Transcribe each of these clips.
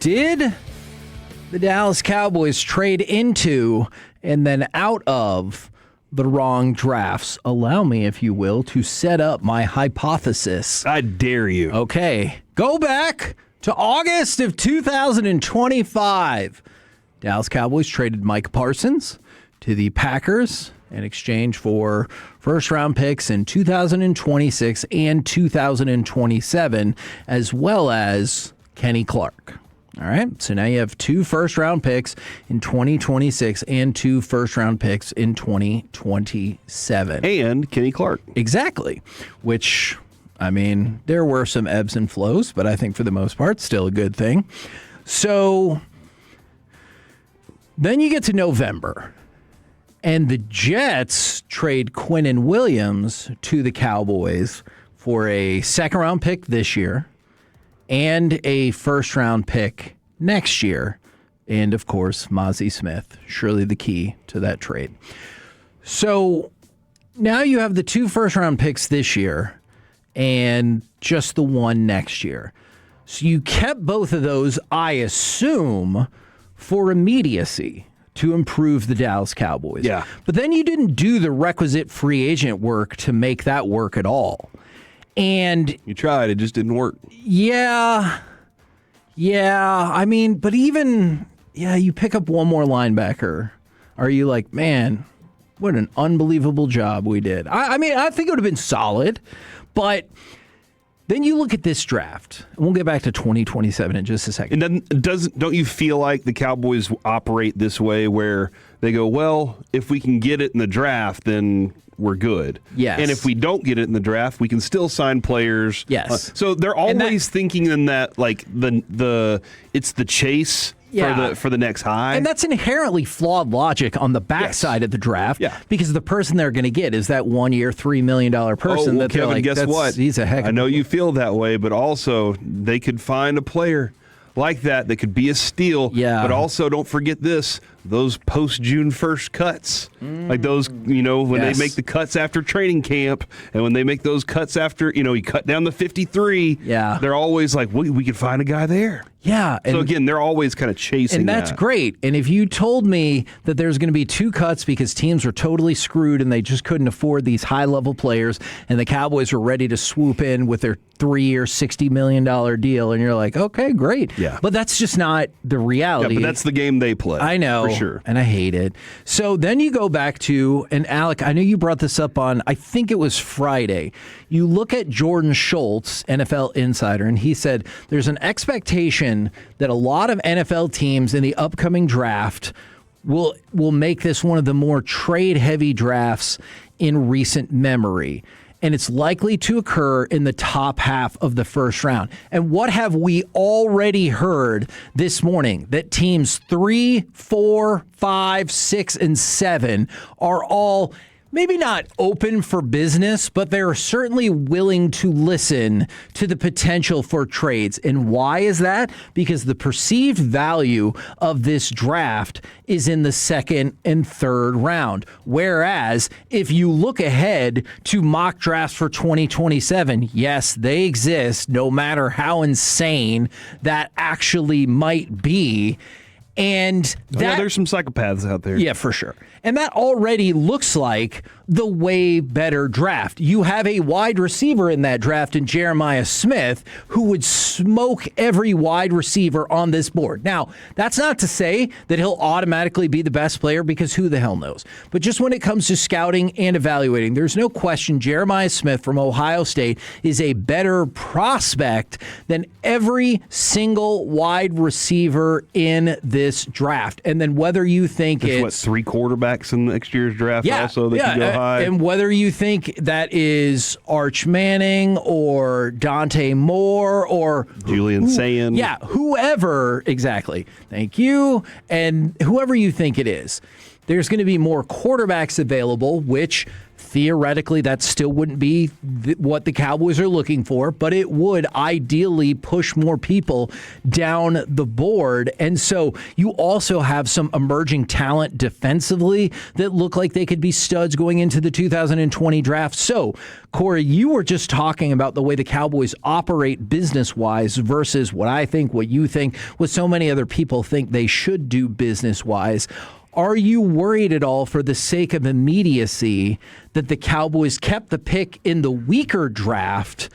Did the Dallas Cowboys trade into and then out of the wrong drafts? Allow me, if you will, to set up my hypothesis. I dare you. Okay. Go back to August of 2025. Dallas Cowboys traded Mike Parsons to the Packers in exchange for first-round picks in 2026 and 2027, as well as Kenny Clark. All right, so now you have 2 first-round picks in 2026 and 2 first-round picks in 2027. And Kenny Clark. Exactly, which, I mean, there were some ebbs and flows, but I think for the most part, still a good thing. So then you get to November, and the Jets trade Quinnen Williams to the Cowboys for a second-round pick this year and a first-round pick next year. And, of course, Mozzie Smith, surely the key to that trade. So now you have the 2 first-round picks this year and just the 1 next year. So you kept both of those, I assume, for immediacy to improve the Dallas Cowboys. Yeah. But then you didn't do the requisite free agent work to make that work at all. And you tried, it just didn't work. Yeah. I mean, but even, you pick up one more linebacker. Are you like, man, what an unbelievable job we did? I mean, I think it would have been solid, but then you look at this draft. And we'll get back to 2027 in just a second. And don't you feel like the Cowboys operate this way where they go, well, if we can get it in the draft, then we're good. Yes. And if we don't get it in the draft, we can still sign players. Yes. So they're always thinking in that, like, it's the chase for the next high. And that's inherently flawed logic on the backside of the draft. Yeah. Because the person they're going to get is that 1 year, $3 million person that they're Kevin, like, guess what? He's a heck of I know you feel that way, but also they could find a player like that could be a steal. Yeah. But also don't forget this, those post-June 1st cuts. Like those, when they make the cuts after training camp and when they make those cuts after, you cut down the 53. Yeah. They're always like, we could find a guy there. Yeah. So again, they're always kind of chasing and that's that. great. And if you told me that there's going to be 2 cuts because teams were totally screwed and they just couldn't afford these high-level players and the Cowboys were ready to swoop in with their 3-year, $60 million deal, and you're like, okay, great. Yeah. But that's just not the reality. Yeah, but that's the game they play. I know. For sure. And I hate it. So then you go back to, and Alec, I know you brought this up on, I think it was Friday. You look at Jordan Schultz, NFL insider, and he said there's an expectation that a lot of NFL teams in the upcoming draft will make this one of the more trade-heavy drafts in recent memory. And it's likely to occur in the top half of the first round. And what have we already heard this morning? That teams 3, 4, 5, 6, and 7 are all maybe not open for business, but they're certainly willing to listen to the potential for trades. And why is that? Because the perceived value of this draft is in the 2nd and 3rd round. Whereas if you look ahead to mock drafts for 2027, yes, they exist, no matter how insane that actually might be. And there's some psychopaths out there. Yeah, for sure. And that already looks like the way better draft. You have a wide receiver in that draft in Jeremiah Smith who would smoke every wide receiver on this board. Now, that's not to say that he'll automatically be the best player because who the hell knows. But just when it comes to scouting and evaluating, there's no question Jeremiah Smith from Ohio State is a better prospect than every single wide receiver in this draft. And then whether you think There's 3 quarterbacks in next year's draft also that can go high. And whether you think that is Arch Manning or Dante Moore or Julian Sand. Yeah, whoever, exactly. Thank you. And whoever you think it is. There's going to be more quarterbacks available, which theoretically that still wouldn't be what the Cowboys are looking for, but it would ideally push more people down the board. And so you also have some emerging talent defensively that look like they could be studs going into the 2020 draft. So, Corey, you were just talking about the way the Cowboys operate business-wise versus what you think, what so many other people think they should do business-wise. Are you worried at all for the sake of immediacy that the Cowboys kept the pick in the weaker draft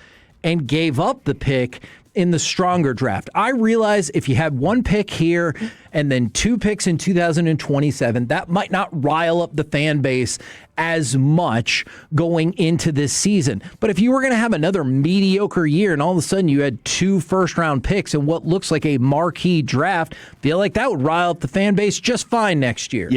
and gave up the pick in the stronger draft? I realize if you had one pick here and then 2 picks in 2027, that might not rile up the fan base as much going into this season. But if you were going to have another mediocre year and all of a sudden you had 2 first-round picks in what looks like a marquee draft, I feel like that would rile up the fan base just fine next year.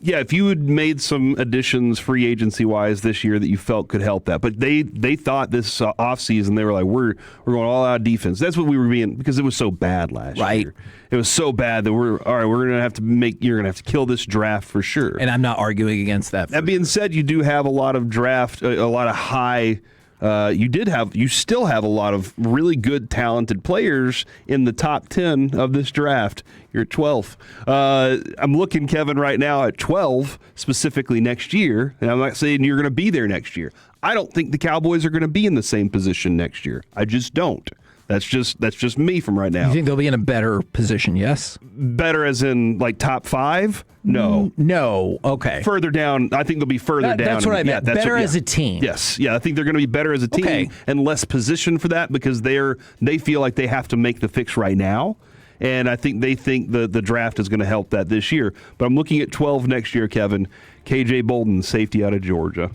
Yeah, if you had made some additions free agency-wise this year that you felt could help that. But they thought this offseason, they were like, we're going all out defense. That's what we were being, because it was so bad last year. It was so bad that you're going to have to kill this draft for sure. And I'm not arguing against that. That being said, you do have a lot of a lot of high. You still have a lot of really good, talented players in the top 10 of this draft. You're at 12. I'm looking, Kevin, right now at 12, specifically next year, and I'm not saying you're going to be there next year. I don't think the Cowboys are going to be in the same position next year. I just don't. That's just me from right now. You think they'll be in a better position, yes? Better as in, like, top 5? No. No. Okay. Further down, I think they'll be further down. That's what I meant. Better as a team. Yes. Yeah, I think they're going to be better as a team and less positioned for that because they feel like they have to make the fix right now. And I think they think the draft is going to help that this year. But I'm looking at 12 next year, Kevin. KJ Bolden, safety out of Georgia.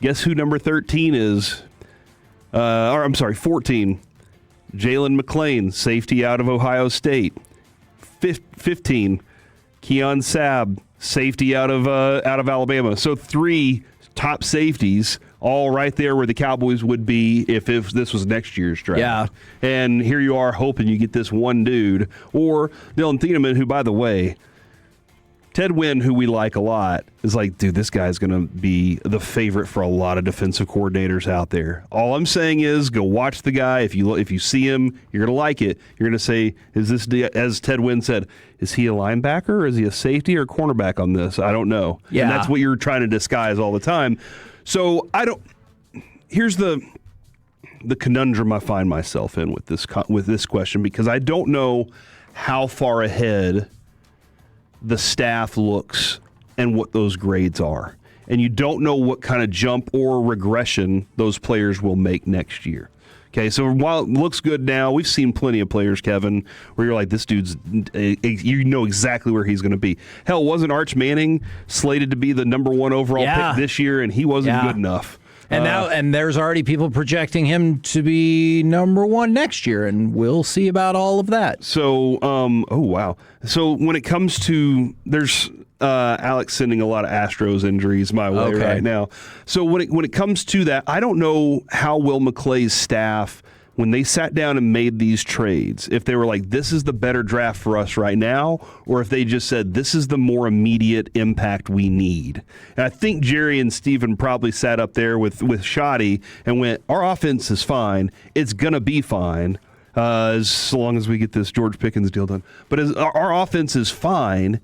Guess who number 13 is? 14. Jalen McClain, safety out of Ohio State. 15. Keon Sabb, safety out of Alabama. So 3 top safeties, all right there where the Cowboys would be if this was next year's draft. Yeah. And here you are hoping you get this one dude. Or Dylan Thieneman, who, by the way, Ted Wynn, who we like a lot, is like, dude, this guy's going to be the favorite for a lot of defensive coordinators out there. All I'm saying is go watch the guy. If you see him, you're going to like it. You're going to say, is this, as Ted Wynn said, is he a linebacker or is he a safety or a cornerback on this? I don't know. Yeah. And that's what you're trying to disguise all the time. So here's the conundrum I find myself in with this question, because I don't know how far ahead the staff looks and what those grades are. And you don't know what kind of jump or regression those players will make next year. Okay, so while it looks good now, we've seen plenty of players, Kevin, where you're like, this dude's, you know exactly where he's going to be. Hell, wasn't Arch Manning slated to be the number 1 overall pick this year, and he wasn't good enough? And there's already people projecting him to be number 1 next year, and we'll see about all of that. So, oh wow. So when it comes to, there's Alex sending a lot of Astros injuries my way right now. So when it comes to that, I don't know how Will McClay's staff, when they sat down and made these trades, if they were like, this is the better draft for us right now, or if they just said, this is the more immediate impact we need. And I think Jerry and Steven probably sat up there with Shoddy and went, our offense is fine. It's going to be fine as long as we get this George Pickens deal done. But as our offense is fine,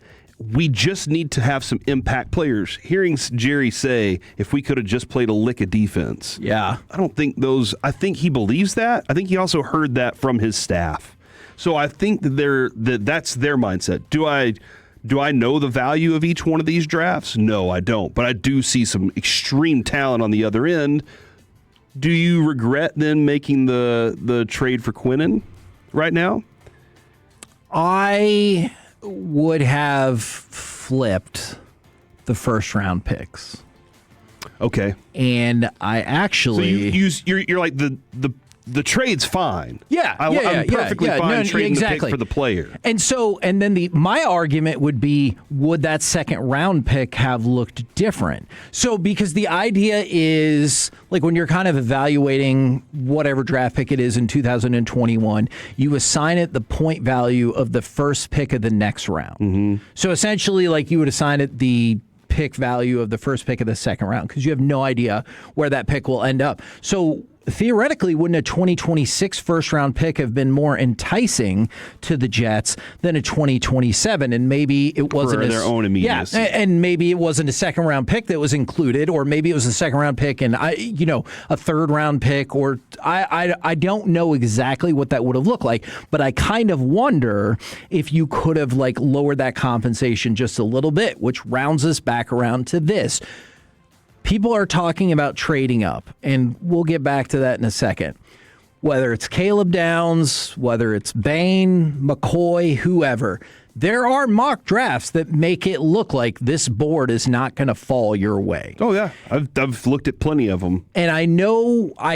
we just need to have some impact players. Hearing Jerry say, if we could have just played a lick of defense. Yeah. I think he believes that. I think he also heard that from his staff. So I think that's their mindset. Do I know the value of each one of these drafts? No, I don't. But I do see some extreme talent on the other end. Do you regret then making the trade for Quinnen right now? I would have flipped the first round picks. Okay. And I actually you're like the the trade's fine. Yeah, I'm perfectly fine trading the pick for the player. And then my argument would be, would that second round pick have looked different? So because the idea is, like, when you're kind of evaluating whatever draft pick it is in 2021, you assign it the point value of the first pick of the next round. Mm-hmm. So essentially, like, you would assign it the pick value of the first pick of the second round because you have no idea where that pick will end up. So theoretically, wouldn't a 2026 first-round pick have been more enticing to the Jets than a 2027? And maybe it wasn't for their own immediacy. Yeah, and maybe it wasn't a second-round pick that was included, or maybe it was a second-round pick and a third-round pick, or I don't know exactly what that would have looked like. But I kind of wonder if you could have lowered that compensation just a little bit, which rounds us back around to this. People are talking about trading up, and we'll get back to that in a second. Whether it's Caleb Downs, whether it's Bain, McCoy, whoever, there are mock drafts that make it look like this board is not going to fall your way. Oh, yeah. I've looked at plenty of them. And I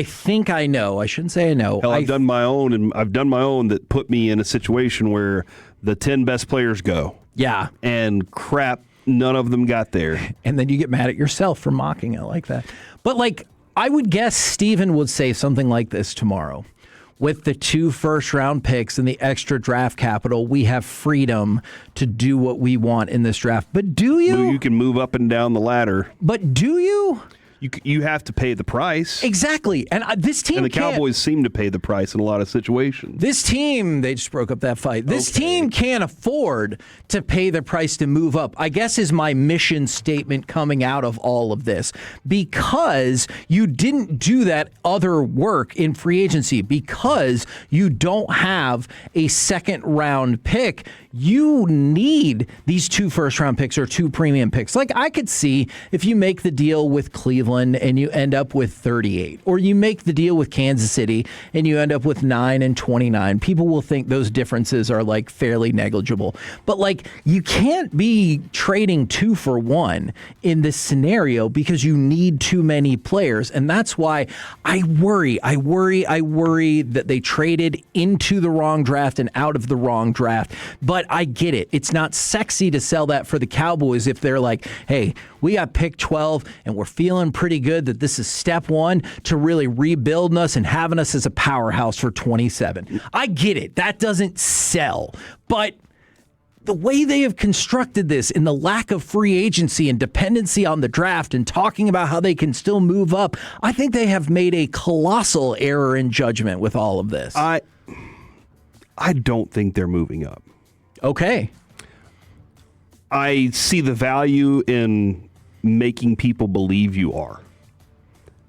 shouldn't say I know. Hell, I've done my own, and I've done my own that put me in a situation where the 10 best players go. Yeah. And crap, none of them got there. And then you get mad at yourself for mocking it like that. But I would guess Steven would say something like this tomorrow. With the 2 first-round picks and the extra draft capital, we have freedom to do what we want in this draft. But do you? You can move up and down the ladder. But do you? You have to pay the price. Exactly. And this team And the Cowboys seem to pay the price in a lot of situations. This team, they just broke up that fight. This team can't afford to pay the price to move up, I guess, is my mission statement coming out of all of this. Because you didn't do that other work in free agency, because you don't have a second-round pick, you need these 2 first-round picks or 2 premium picks. I could see if you make the deal with Cleveland and you end up with 38, or you make the deal with Kansas City and you end up with 9 and 29. People will think those differences are fairly negligible. But you can't be trading 2 for 1 in this scenario because you need too many players. And that's why I worry that they traded into the wrong draft and out of the wrong draft. But I get it. It's not sexy to sell that for the Cowboys if they're like, hey, we got pick 12 and we're feeling pretty good that this is step 1 to really rebuilding us and having us as a powerhouse for 27. I get it. That doesn't sell. But the way they have constructed this in the lack of free agency and dependency on the draft and talking about how they can still move up, I think they have made a colossal error in judgment with all of this. I don't think they're moving up. Okay. I see the value in making people believe you are.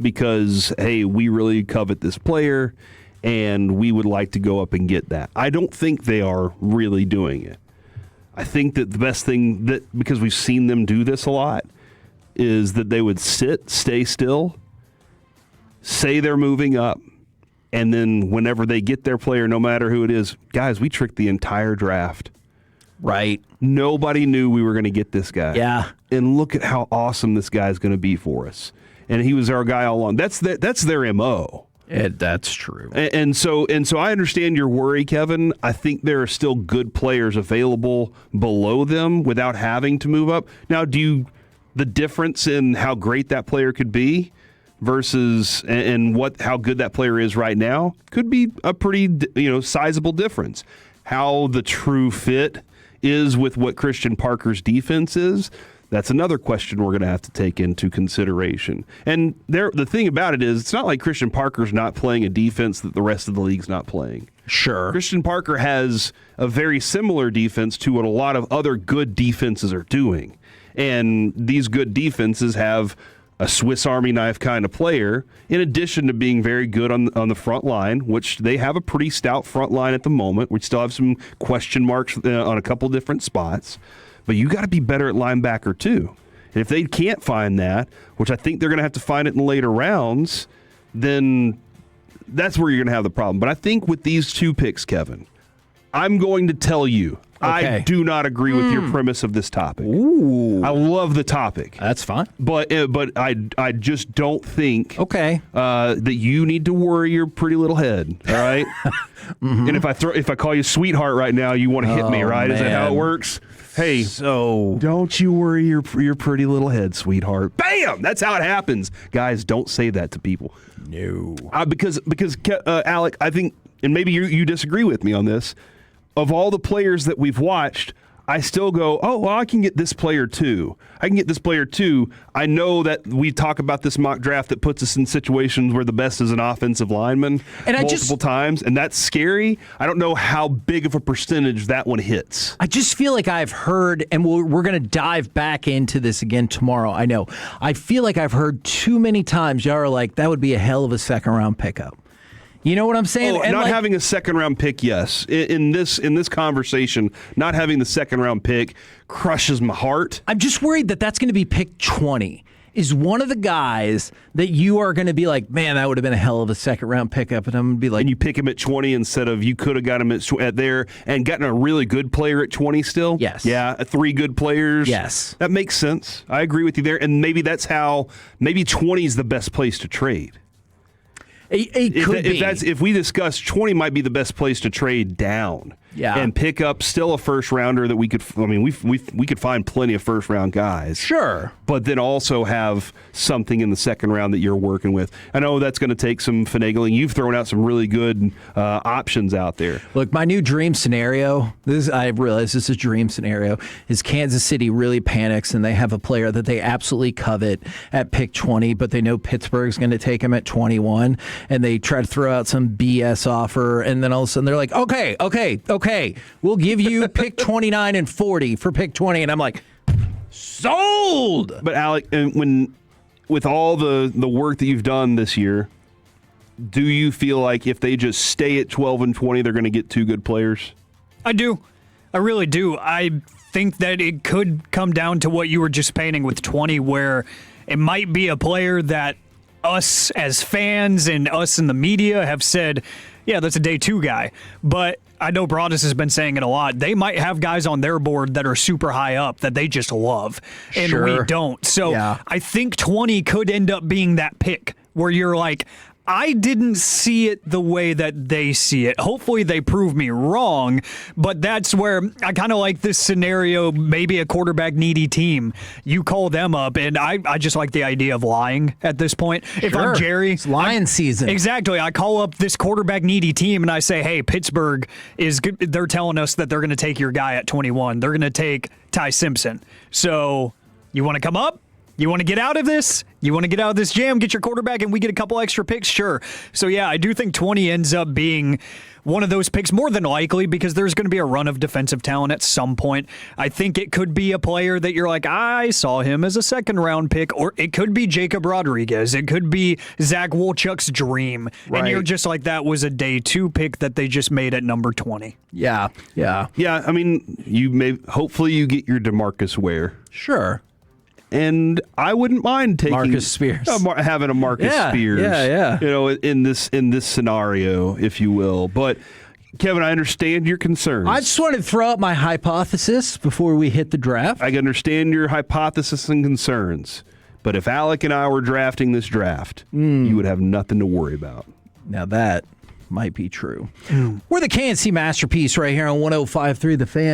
Because, hey, we really covet this player and we would like to go up and get that. I don't think they are really doing it. I think that the best thing, because we've seen them do this a lot, is that they would stay still, say they're moving up, and then whenever they get their player, no matter who it is, guys, we tricked the entire draft. Right. Nobody knew we were going to get this guy. Yeah. And look at how awesome this guy's going to be for us. And he was our guy all along. That's their MO. That's true. And so I understand your worry, Kevin. I think there are still good players available below them without having to move up. Now, the difference in how great that player could be versus how good that player is right now could be a pretty sizable difference. How the true fit is with what Christian Parker's defense is, that's another question we're going to have to take into consideration. And the thing about it is, it's not like Christian Parker's not playing a defense that the rest of the league's not playing. Sure. Christian Parker has a very similar defense to what a lot of other good defenses are doing. And these good defenses have a Swiss Army knife kind of player, in addition to being very good on the front line, which they have a pretty stout front line at the moment. We still have some question marks on a couple different spots. But you got to be better at linebacker, too. And if they can't find that, which I think they're going to have to find it in later rounds, then that's where you're going to have the problem. But I think with these 2 picks, Kevin, I'm going to tell you, I do not agree with your premise of this topic. Ooh. I love the topic. That's fine. But I just don't think that you need to worry your pretty little head, all right? And if I call you sweetheart right now, you want to hit me, right? Is that how it works? Hey, so don't you worry your pretty little head, sweetheart. Bam! That's how it happens. Guys, don't say that to people. No. Because Alec, I think, and maybe you disagree with me on this, of all the players that we've watched, I still go, oh, well, I can get this player too. I know that we talk about this mock draft that puts us in situations where the best is an offensive lineman multiple times, and that's scary. I don't know how big of a percentage that one hits. I just feel like I've heard, and we're going to dive back into this again tomorrow, I know. I feel like I've heard too many times y'all are like, that would be a hell of a second-round pickup. You know what I'm saying? Oh, and not having a second-round pick, yes. In this conversation, not having the second-round pick crushes my heart. I'm just worried that that's going to be pick 20. Is one of the guys that you are going to be like, man, that would have been a hell of a second-round pickup, and I'm going to be like... And you pick him at 20 instead of you could have got him at there and gotten a really good player at 20 still? Yes. Yeah, 3 good players? Yes. That makes sense. I agree with you there, and maybe that's how... Maybe 20 is the best place to trade. It could be. If we discuss 20 might be the best place to trade down, and pick up still a first rounder that we could. I mean, we could find plenty of first round guys, sure, but then also have something in the second round that you're working with. I know that's going to take some finagling. You've thrown out some really good options out there. Look, my new dream scenario. I realize this is a dream scenario. Is Kansas City really panics and they have a player that they absolutely covet at pick 20, but they know Pittsburgh's going to take him at 21. And they try to throw out some BS offer, and then all of a sudden they're like, okay, we'll give you pick 29 and 40 for pick 20. And I'm like, sold! But Alec, with all the work that you've done this year, do you feel like if they just stay at 12 and 20, they're going to get 2 good players? I do. I really do. I think that it could come down to what you were just painting with 20, where it might be a player that us as fans and us in the media have said, yeah, that's a day 2 guy. But I know Broadus has been saying it a lot. They might have guys on their board that are super high up that they just love, and we don't. So I think 20 could end up being that pick where you're like, I didn't see it the way that they see it. Hopefully they prove me wrong, but that's where I kind of like this scenario, maybe a quarterback needy team. You call them up, and I just like the idea of lying at this point. If I'm Jerry. It's lion season. Exactly. I call up this quarterback needy team, and I say, hey, Pittsburgh is good. They're telling us that they're going to take your guy at 21. They're going to take Ty Simpson. So you want to come up? You want to get out of this? You want to get out of this jam, get your quarterback, and we get a couple extra picks? Sure. So, yeah, I do think 20 ends up being one of those picks, more than likely, because there's going to be a run of defensive talent at some point. I think it could be a player that you're like, I saw him as a second-round pick, or it could be Jacob Rodriguez. It could be Zach Wolchuk's dream. Right. And you're just like, that was a day 2 pick that they just made at number 20. Yeah. I mean, hopefully you get your DeMarcus Ware. Sure. And I wouldn't mind taking Marcus Spears, having a Marcus Spears, in this scenario, if you will. But Kevin, I understand your concerns. I just wanted to throw out my hypothesis before we hit the draft. I understand your hypothesis and concerns, but if Alec and I were drafting this draft, you would have nothing to worry about. Now that might be true. We're the K&C Masterpiece right here on 105.3 The Fan.